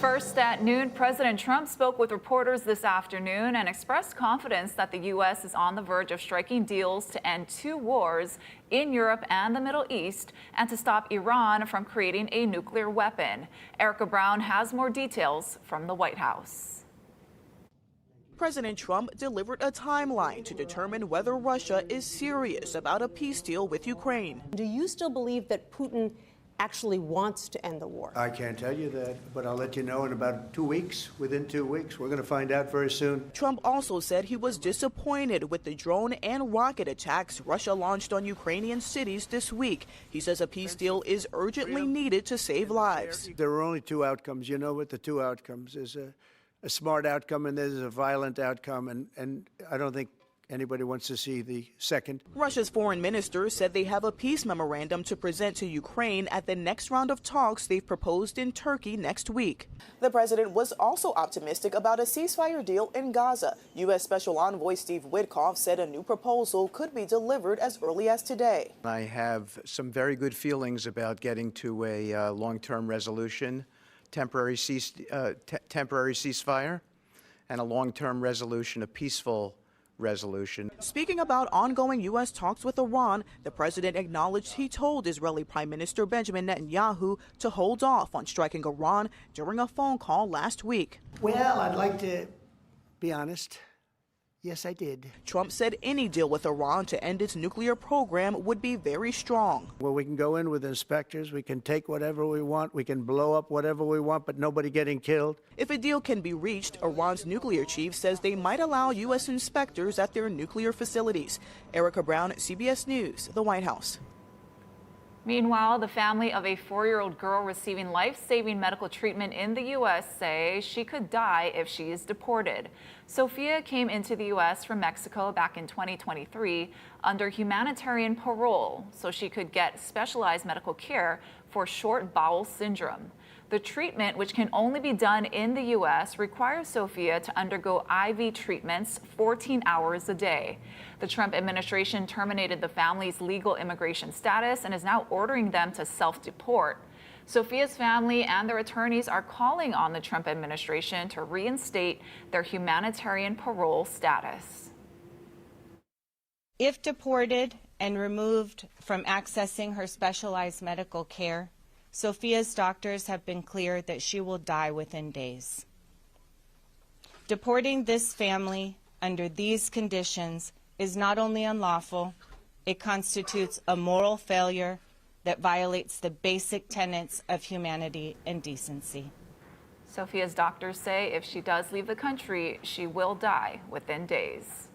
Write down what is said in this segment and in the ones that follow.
First at noon, President Trump spoke with reporters this afternoon and expressed confidence that the U.S. is on the verge of striking deals to end two wars in Europe and the Middle East and to stop Iran from creating a nuclear weapon. Erica Brown has more details from the White House. President Trump delivered a timeline to determine whether Russia is serious about a peace deal with Ukraine. Do you still believe that Putin actually wants to end the war? I can't tell you that, but I'll let you know in about 2 weeks. Within 2 weeks, we're going to find out very soon. Trump also said he was disappointed with the drone and rocket attacks Russia launched on Ukrainian cities this week. He says a peace deal is urgently needed to save lives. There are only two outcomes. You know what the two outcomes is: a smart outcome and there's a violent outcome, and I don't think anybody wants to see the second. Russia's foreign minister said they have a peace memorandum to present to Ukraine at the next round of talks they've proposed in Turkey next week. The president was also optimistic about a ceasefire deal in Gaza. U.S. Special Envoy Steve Witkoff said a new proposal could be delivered as early as today. I have some very good feelings about getting to a long-term resolution, temporary ceasefire, and a long-term resolution, a peaceful resolution. Speaking about ongoing U.S. talks with Iran, the president acknowledged he told Israeli Prime Minister Benjamin Netanyahu to hold off on striking Iran during a phone call last week. Well, I'd like to be honest. Yes, I did. Trump said any deal with Iran to end its nuclear program would be very strong. Well, we can go in with inspectors, we can take whatever we want, we can blow up whatever we want, but nobody getting killed. If a deal can be reached, Iran's nuclear chief says they might allow U.S. inspectors at their nuclear facilities. Erica Brown, CBS News, the White House. Meanwhile, the family of a 4-year-old girl receiving life-saving medical treatment in the U.S. say she could die if she is deported. Sophia came into the U.S. from Mexico back in 2023 under humanitarian parole so she could get specialized medical care for short bowel syndrome. The treatment, which can only be done in the U.S., requires Sophia to undergo IV treatments 14 hours a day. The Trump administration terminated the family's legal immigration status and is now ordering them to self-deport. Sophia's family and their attorneys are calling on the Trump administration to reinstate their humanitarian parole status. If deported and removed from accessing her specialized medical care, Sophia's doctors have been clear that she will die within days. Deporting this family under these conditions is not only unlawful, it constitutes a moral failure that violates the basic tenets of humanity and decency. Sophia's doctors say if she does leave the country, she will die within days.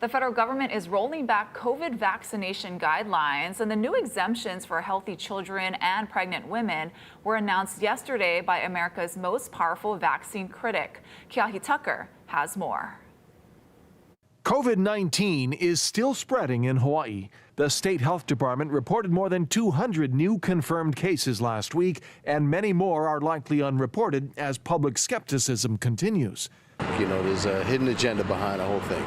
The federal government is rolling back COVID vaccination guidelines, and the new exemptions for healthy children and pregnant women were announced yesterday by America's most powerful vaccine critic. Keahi Tucker has more. COVID-19 is still spreading in Hawaii. The state health department reported more than 200 new confirmed cases last week, and many more are likely unreported as public skepticism continues. You know, there's a hidden agenda behind the whole thing.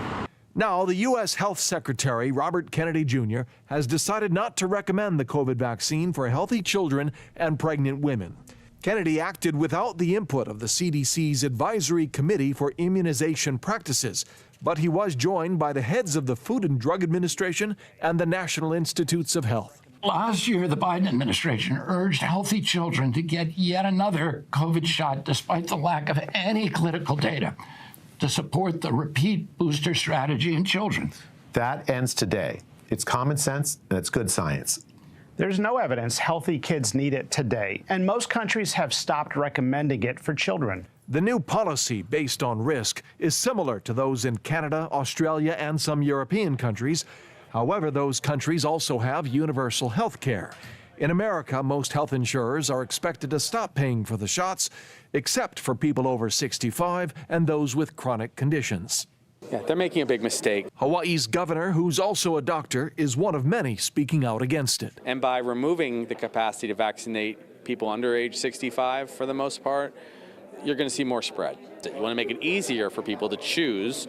Now, the U.S. Health Secretary, Robert Kennedy Jr., has decided not to recommend the COVID vaccine for healthy children and pregnant women. Kennedy acted without the input of the CDC's Advisory Committee for Immunization Practices, but he was joined by the heads of the Food and Drug Administration and the National Institutes of Health. Last year, the Biden administration urged healthy children to get yet another COVID shot despite the lack of any clinical data to support the repeat booster strategy in children. That ends today. It's common sense and it's good science. There's no evidence healthy kids need it today, and most countries have stopped recommending it for children. The new policy, based on risk, is similar to those in Canada, Australia, and some European countries. However, those countries also have universal health care. In America, most health insurers are expected to stop paying for the shots, except for people over 65 and those with chronic conditions. Yeah, they're making a big mistake. Hawaii's governor, who's also a doctor, is one of many speaking out against it. And by removing the capacity to vaccinate people under age 65, for the most part, you're going to see more spread. You want to make it easier for people to choose,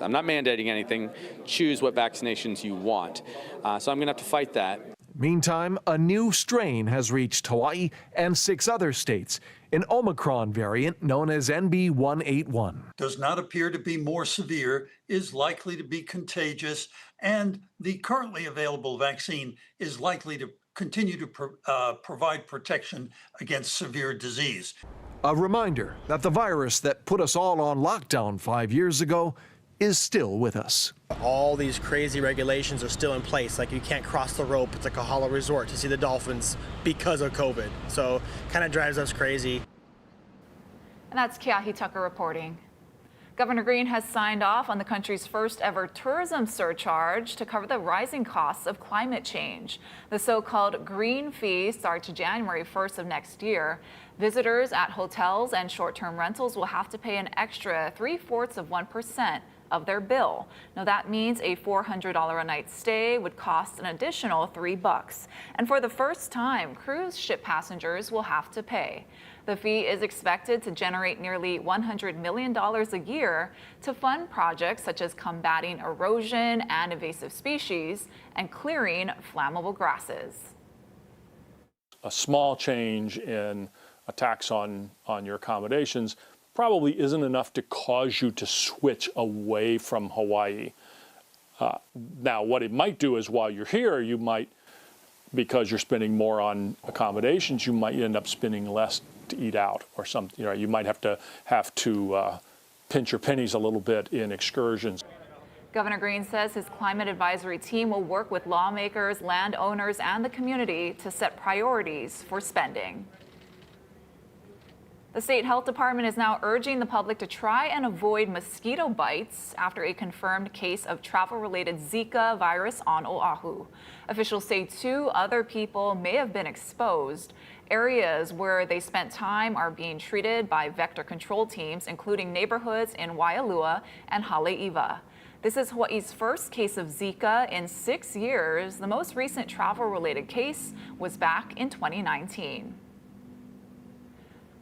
I'm not mandating anything, choose what vaccinations you want. So I'm going to have to fight that. Meantime, a new strain has reached Hawaii and 6 other states, an Omicron variant known as NB181. Does not appear to be more severe, is likely to be contagious, and the currently available vaccine is likely to continue to provide protection against severe disease. A reminder that the virus that put us all on lockdown 5 years ago is still with us. All these crazy regulations are still in place. Like you can't cross the rope. It's like a hollow resort to see the dolphins because of COVID. So kind of drives us crazy. And that's Keahi Tucker reporting. Governor Green has signed off on the country's first ever tourism surcharge to cover the rising costs of climate change. The so-called green fee starts January 1st of next year. Visitors at hotels and short-term rentals will have to pay an extra 0.75% of their bill. Now that means a $400 a night stay would cost an additional $3. And for the first time, cruise ship passengers will have to pay. The fee is expected to generate nearly $100 million a year to fund projects such as combating erosion and invasive species and clearing flammable grasses. A small change in a tax on your accommodations probably isn't enough to cause you to switch away from Hawaii. Now, what it might do is while you're here, you might, because you're spending more on accommodations, you might end up spending less to eat out or something. You know, you might have to pinch your pennies a little bit in excursions. Governor Green says his climate advisory team will work with lawmakers, landowners, and the community to set priorities for spending. The state health department is now urging the public to try and avoid mosquito bites after a confirmed case of travel-related Zika virus on Oahu. Officials say 2 other people may have been exposed. Areas where they spent time are being treated by vector control teams, including neighborhoods in Waialua and Haleiwa. This is Hawaii's first case of Zika in 6 years. The most recent travel-related case was back in 2019.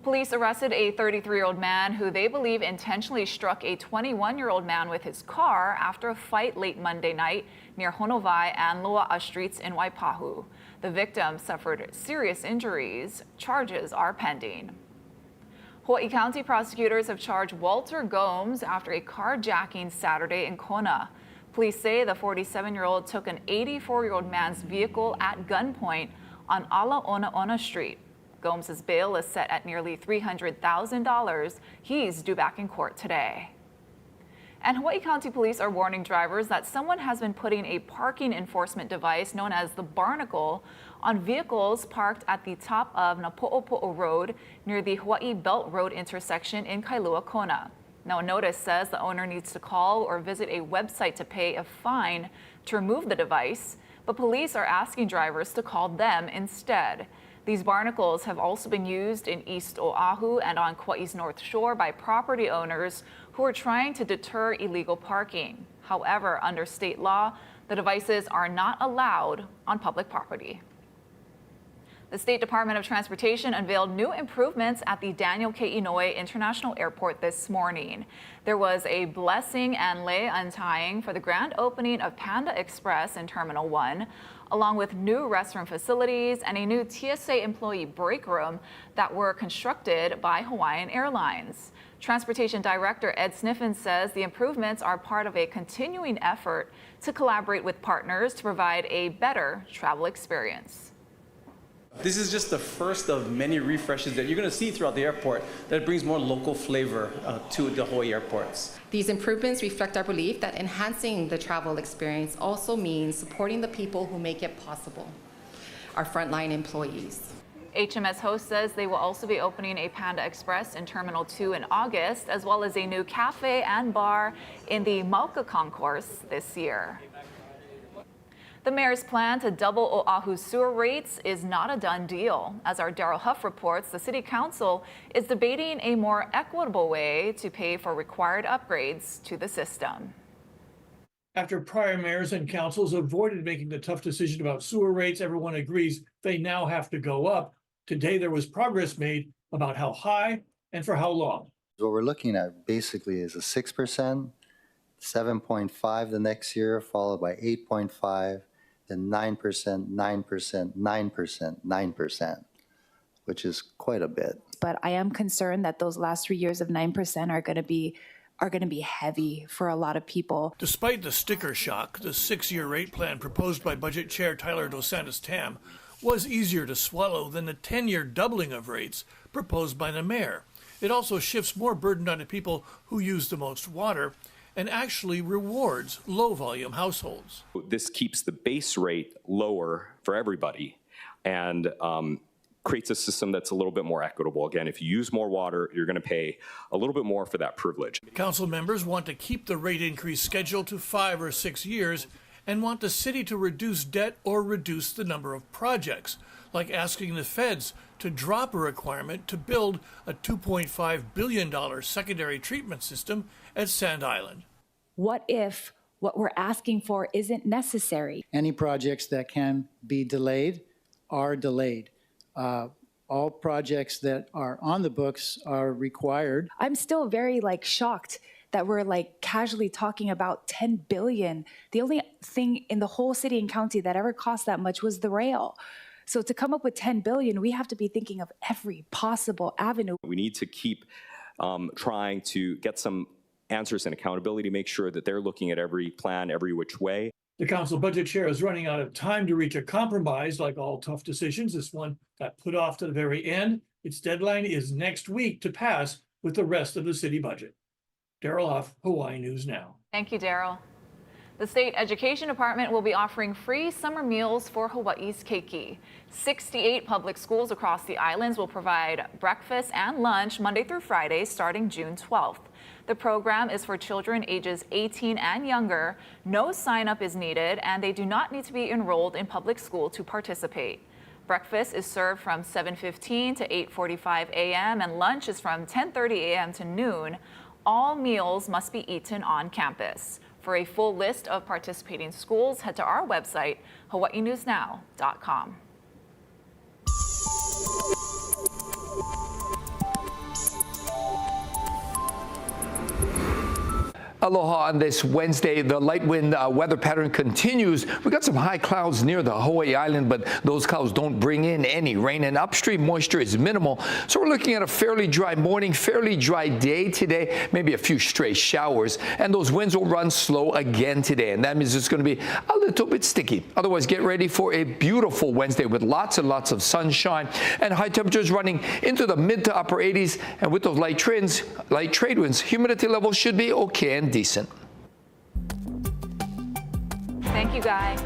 Police arrested a 33-year-old man who they believe intentionally struck a 21-year-old man with his car after a fight late Monday night near Honovai and Loa'a streets in Waipahu. The victim suffered serious injuries. Charges are pending. Hawaii County prosecutors have charged Walter Gomes after a carjacking Saturday in Kona. Police say the 47-year-old took an 84-year-old man's vehicle at gunpoint on Ala Ona Street. Gomes' bail is set at nearly $300,000. He's due back in court today. And Hawaii County Police are warning drivers that someone has been putting a parking enforcement device known as the barnacle on vehicles parked at the top of Napo'opo'o Road near the Hawaii Belt Road intersection in Kailua, Kona. Now, a notice says the owner needs to call or visit a website to pay a fine to remove the device, but police are asking drivers to call them instead. These barnacles have also been used in East Oahu and on Kauai's North Shore by property owners who are trying to deter illegal parking. However, under state law, the devices are not allowed on public property. The State Department of Transportation unveiled new improvements at the Daniel K. Inouye International Airport this morning. There was a blessing and lei untying for the grand opening of Panda Express in Terminal 1, along with new restroom facilities and a new TSA employee break room that were constructed by Hawaiian Airlines. Transportation Director Ed Sniffen says the improvements are part of a continuing effort to collaborate with partners to provide a better travel experience. This is just the first of many refreshes that you're going to see throughout the airport that brings more local flavor to the Hawaii airports. These improvements reflect our belief that enhancing the travel experience also means supporting the people who make it possible, our frontline employees. HMS Host says they will also be opening a Panda Express in Terminal 2 in August, as well as a new cafe and bar in the Mauka Concourse this year. The mayor's plan to double Oahu's sewer rates is not a done deal. As our Daryl Huff reports, the city council is debating a more equitable way to pay for required upgrades to the system. After prior mayors and councils avoided making the tough decision about sewer rates, everyone agrees they now have to go up. Today, there was progress made about how high and for how long. What we're looking at basically is a 6%, 7.5 the next year, followed by 8.5, been 9%, 9%, 9%, 9%, which is quite a bit. But I am concerned that those last 3 years of 9% are going to be heavy for a lot of people. Despite the sticker shock, the 6-year rate plan proposed by Budget Chair Tyler DeSantis-Tam was easier to swallow than the 10-year doubling of rates proposed by the mayor. It also shifts more burden onto people who use the most water and actually rewards low-volume households. This keeps the base rate lower for everybody and creates a system that's a little bit more equitable. Again, if you use more water, you're going to pay a little bit more for that privilege. Council members want to keep the rate increase scheduled to 5 or 6 years and want the city to reduce debt or reduce the number of projects, like asking the feds to drop a requirement to build a $2.5 billion secondary treatment system at Sand Island. What if what we're asking for isn't necessary? Any projects that can be delayed are delayed. All projects that are on the books are required. I'm still very shocked that we're casually talking about $10 billion. The only thing in the whole city and county that ever cost that much was the rail. So to come up with $10 billion, we have to be thinking of every possible avenue. We need to keep trying to get some answers and accountability to make sure that they're looking at every plan, every which way. The council budget chair is running out of time to reach a compromise. Like all tough decisions, this one got put off to the very end. Its deadline is next week to pass with the rest of the city budget. Daryl Huff, Hawaii News Now. Thank you, Daryl. The state education department will be offering free summer meals for Hawaii's keiki. 68 public schools across the islands will provide breakfast and lunch Monday through Friday starting June 12th. The program is for children ages 18 and younger. No sign-up is needed, and they do not need to be enrolled in public school to participate. Breakfast is served from 7:15 to 8:45 a.m. and lunch is from 10:30 a.m. to noon. All meals must be eaten on campus. For a full list of participating schools, head to our website, hawaiinewsnow.com. Aloha on this Wednesday. The light wind weather pattern continues. We got some high clouds near the Hawaii Island, but those clouds don't bring in any rain, and upstream moisture is minimal. So we're looking at a fairly dry morning, fairly dry day today, maybe a few stray showers, and those winds will run slow again today, and that means it's going to be a little bit sticky. Otherwise, get ready for a beautiful Wednesday with lots and lots of sunshine and high temperatures running into the mid to upper 80s, and with those light trade winds, humidity levels should be okay and decent. Thank you, Guy.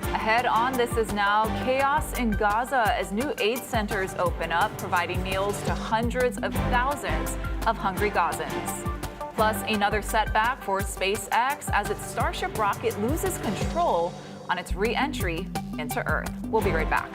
Ahead on This Is Now, chaos in Gaza as new aid centers open up, providing meals to hundreds of thousands of hungry Gazans. Plus, another setback for SpaceX as its Starship rocket loses control on its re-entry into Earth. We'll be right back.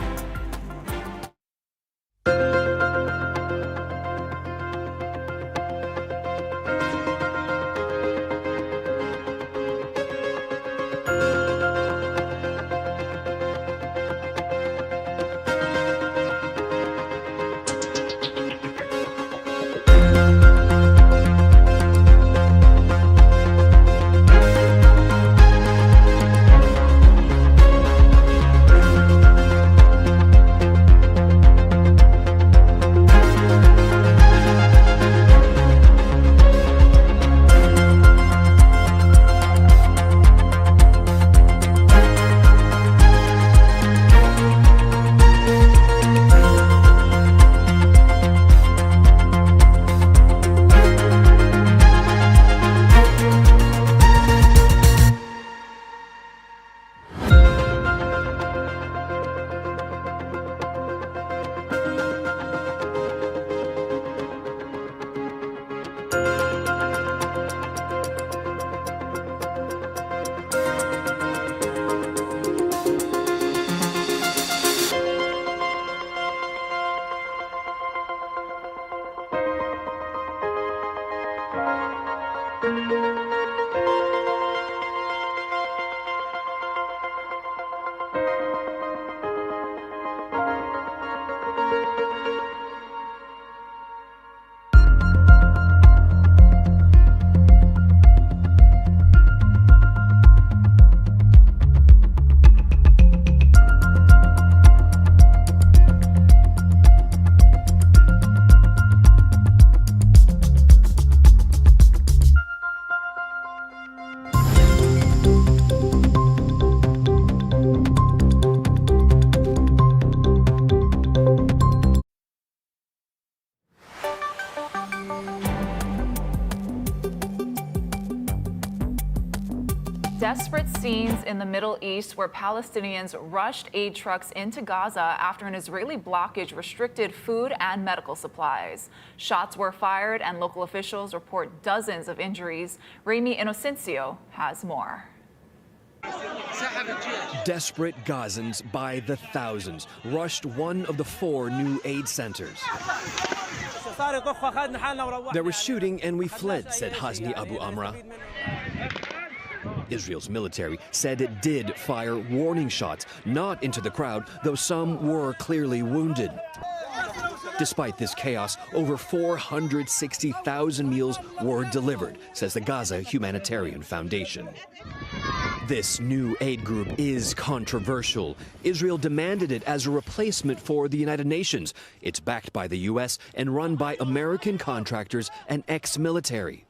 in the Middle East, where Palestinians rushed aid trucks into Gaza after an Israeli blockage restricted food and medical supplies. Shots were fired, and local officials report dozens of injuries. Ramy Inocencio has more. Desperate Gazans by the thousands rushed one of the 4 new aid centers. There was shooting and we fled, said Hasni Abu Amra. Israel's military said it did fire warning shots, not into the crowd, though some were clearly wounded. Despite this chaos, over 460,000 meals were delivered, says the Gaza Humanitarian Foundation. This new aid group is controversial. Israel demanded it as a replacement for the United Nations. It's backed by the U.S. and run by American contractors and ex-military.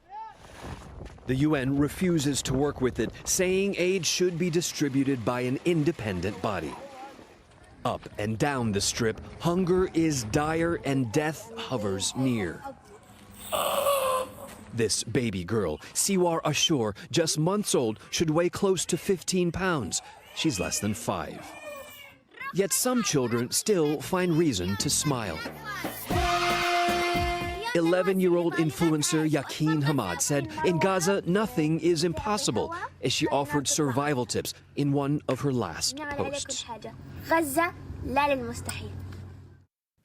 The UN refuses to work with it, saying aid should be distributed by an independent body. Up and down the strip, hunger is dire and death hovers near. This baby girl, Siwar Ashur, just months old, should weigh close to 15 pounds. She's less than 5. Yet some children still find reason to smile. 11-year-old influencer Yakin Hamad said in Gaza nothing is impossible as she offered survival tips in one of her last posts.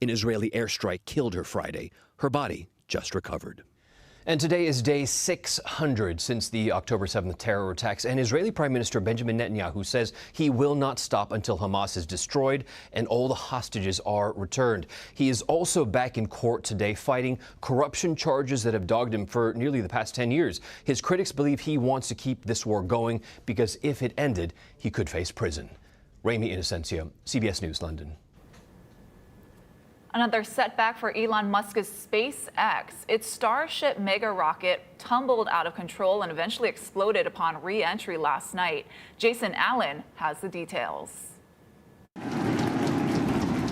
An Israeli airstrike killed her Friday. Her body just recovered. And today is day 600 since the October 7th terror attacks, and Israeli Prime Minister Benjamin Netanyahu says he will not stop until Hamas is destroyed and all the hostages are returned. He is also back in court today fighting corruption charges that have dogged him for nearly the past 10 years. His critics believe he wants to keep this war going because if it ended, he could face prison. Ramy Inocencio, CBS News, London. Another setback for Elon Musk's SpaceX. Its Starship mega rocket tumbled out of control and eventually exploded upon re-entry last night. Jason Allen has the details.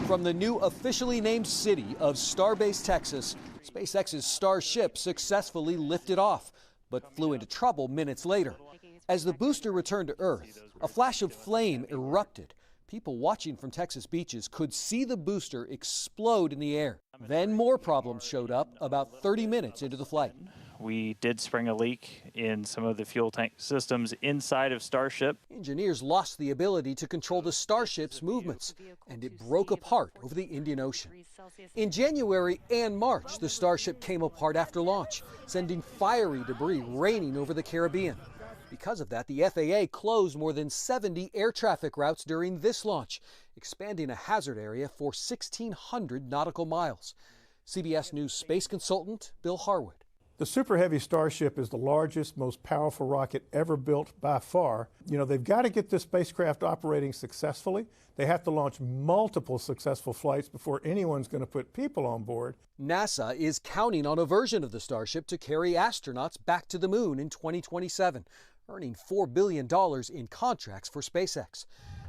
From the new officially named city of Starbase, Texas, SpaceX's Starship successfully lifted off, but flew into trouble minutes later. As the booster returned to Earth, a flash of flame erupted. People watching from Texas beaches could see the booster explode in the air. Then more problems showed up about 30 minutes into the flight. We did spring a leak in some of the fuel tank systems inside of Starship. Engineers lost the ability to control the Starship's movements, and it broke apart over the Indian Ocean. In January and March, the Starship came apart after launch, sending fiery debris raining over the Caribbean. Because of that, the FAA closed more than 70 air traffic routes during this launch, expanding a hazard area for 1,600 nautical miles. CBS News space consultant Bill Harwood. The Super Heavy Starship is the largest, most powerful rocket ever built by far. You know, they've got to get this spacecraft operating successfully. They have to launch multiple successful flights before anyone's going to put people on board. NASA is counting on a version of the Starship to carry astronauts back to the moon in 2027. Earning $4 billion in contracts for SpaceX.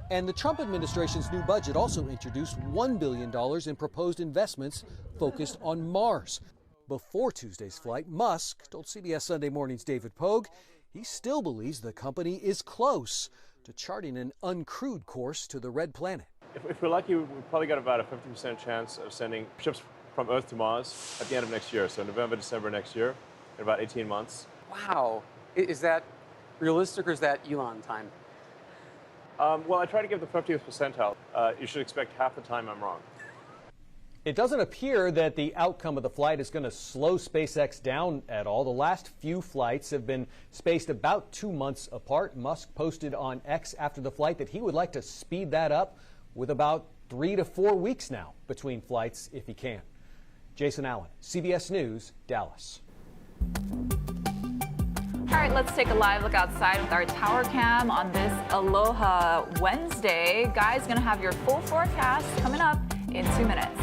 And the Trump administration's new budget also introduced $1 billion in proposed investments focused on Mars. Before Tuesday's flight, Musk told CBS Sunday Morning's David Pogue he still believes the company is close to charting an uncrewed course to the Red Planet. If we're lucky, we've probably got about a 50% chance of sending ships from Earth to Mars at the end of next year. So November, December next year, in about 18 months. Wow. Is that realistic or is that Elon time? Well, I try to give the 50th percentile. You should expect half the time I'm wrong. It doesn't appear that the outcome of the flight is going to slow SpaceX down at all. The last few flights have been spaced about 2 months apart. Musk posted on X after the flight that he would like to speed that up with about 3 to 4 weeks now between flights if he can. Jason Allen, CBS News, Dallas. All right, let's take a live look outside with our tower cam on this Aloha Wednesday. Guy's going to have your full forecast coming up in 2 minutes.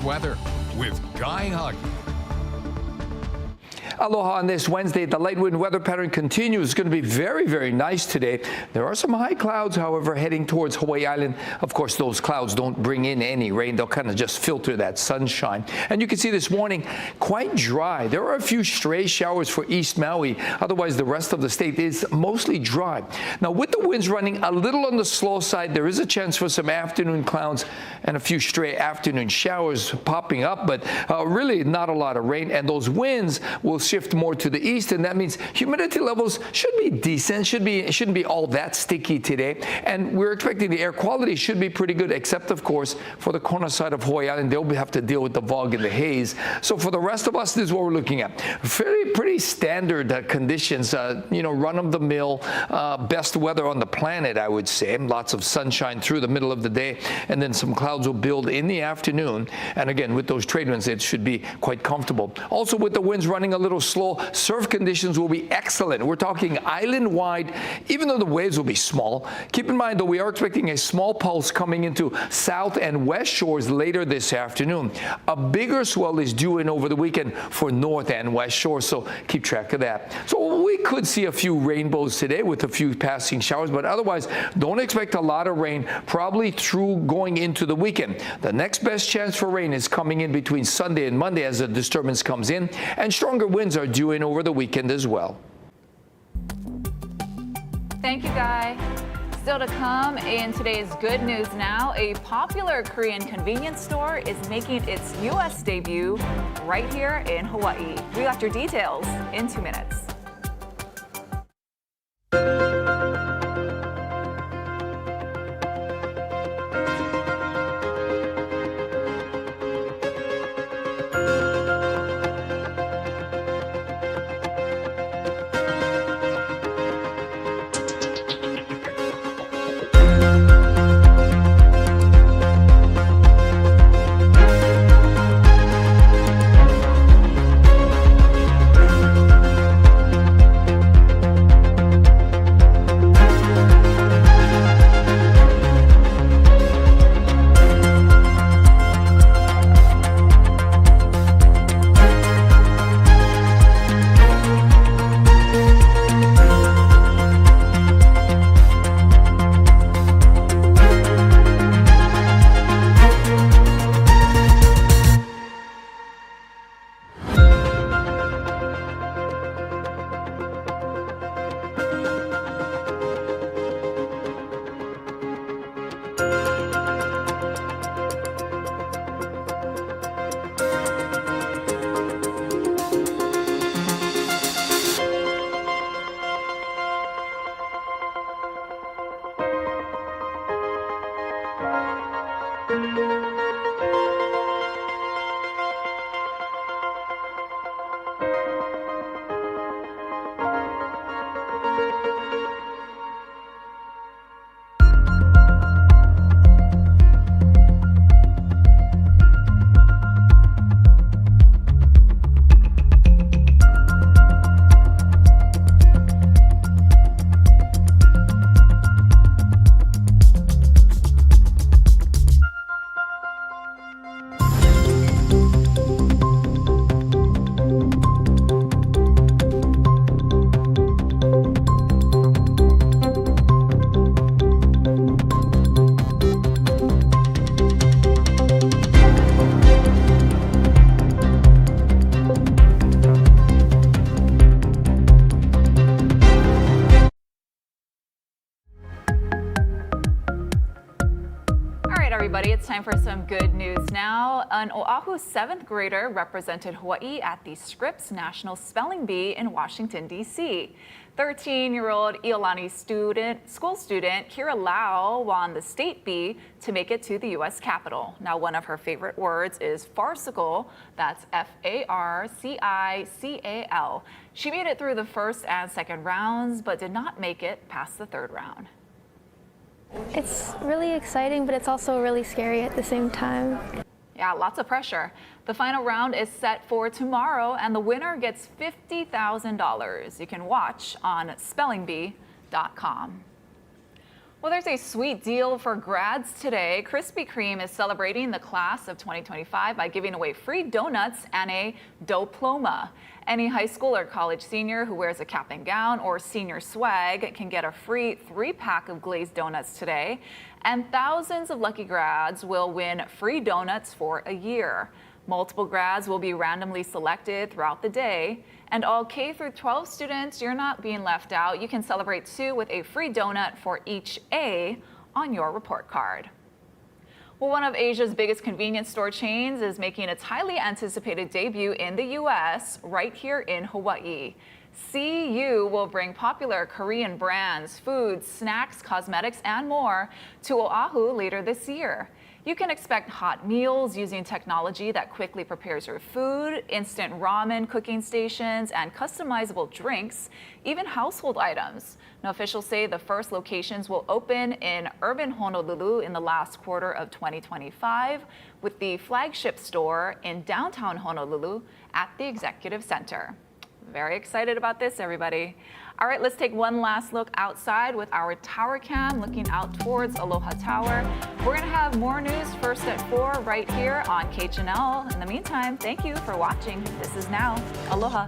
weather with Guy Hug. Aloha on this Wednesday. The light wind weather pattern continues. It's going to be very, very nice today. There are some high clouds, however, heading towards Hawaii Island. Of course, those clouds don't bring in any rain. They'll kind of just filter that sunshine. And you can see this morning, quite dry. There are a few stray showers for East Maui. Otherwise, the rest of the state is mostly dry. Now, with the winds running a little on the slow side, there is a chance for some afternoon clouds and a few stray afternoon showers popping up, but really not a lot of rain. And those winds will shift more to the east, and that means humidity levels should be decent, shouldn't be all that sticky today. And we're expecting the air quality should be pretty good, except of course for the Kona side of Hawaii Island. They'll have to deal with the fog and the haze. So for the rest of us, this is what we're looking at. Pretty standard conditions, run-of-the-mill, best weather on the planet, I would say. Lots of sunshine through the middle of the day, and then some clouds will build in the afternoon. And again, with those trade winds, it should be quite comfortable. Also, with the winds running a little slow, surf conditions will be excellent. We're talking island-wide, even though the waves will be small. Keep in mind, though, we are expecting a small pulse coming into south and west shores later this afternoon. A bigger swell is due in over the weekend for north and west shores, so keep track of that. So we could see a few rainbows today with a few passing showers, but otherwise, don't expect a lot of rain, probably through going into the weekend. The next best chance for rain is coming in between Sunday and Monday as the disturbance comes in, and stronger winds are due in over the weekend as well. Thank you, Guy. Still to come in today's Good News Now, a popular Korean convenience store is making its U.S. debut right here in Hawaii. We got your details in 2 minutes. Everybody, it's time for some good news now. An Oahu 7th grader represented Hawaii at the Scripps National Spelling Bee in Washington, D.C. 13-year-old Iolani school student Kira Lau won the state bee to make it to the U.S. Capitol. Now, one of her favorite words is farcical. That's F-A-R-C-I-C-A-L. She made it through the first and second rounds, but did not make it past the third round. It's really exciting, but it's also really scary at the same time. Yeah, lots of pressure. The final round is set for tomorrow, and the winner gets $50,000. You can watch on spellingbee.com. Well, there's a sweet deal for grads today. Krispy Kreme is celebrating the class of 2025 by giving away free donuts and a diploma. Any high school or college senior who wears a cap and gown or senior swag can get a free 3-pack of glazed donuts today. And thousands of lucky grads will win free donuts for a year. Multiple grads will be randomly selected throughout the day. And all K through 12 students, you're not being left out. You can celebrate too with a free donut for each A on your report card. Well, one of Asia's biggest convenience store chains is making its highly anticipated debut in the U.S. right here in Hawaii. CU will bring popular Korean brands, foods, snacks, cosmetics, and more to Oahu later this year. You can expect hot meals using technology that quickly prepares your food, instant ramen cooking stations, and customizable drinks, even household items. Now, officials say the first locations will open in urban Honolulu in the last quarter of 2025, with the flagship store in downtown Honolulu at the Executive Center. Very excited about this, everybody. All right, let's take one last look outside with our tower cam looking out towards Aloha Tower. We're going to have more news first at 4 right here on KHNL. In the meantime, thank you for watching. This is Now. Aloha.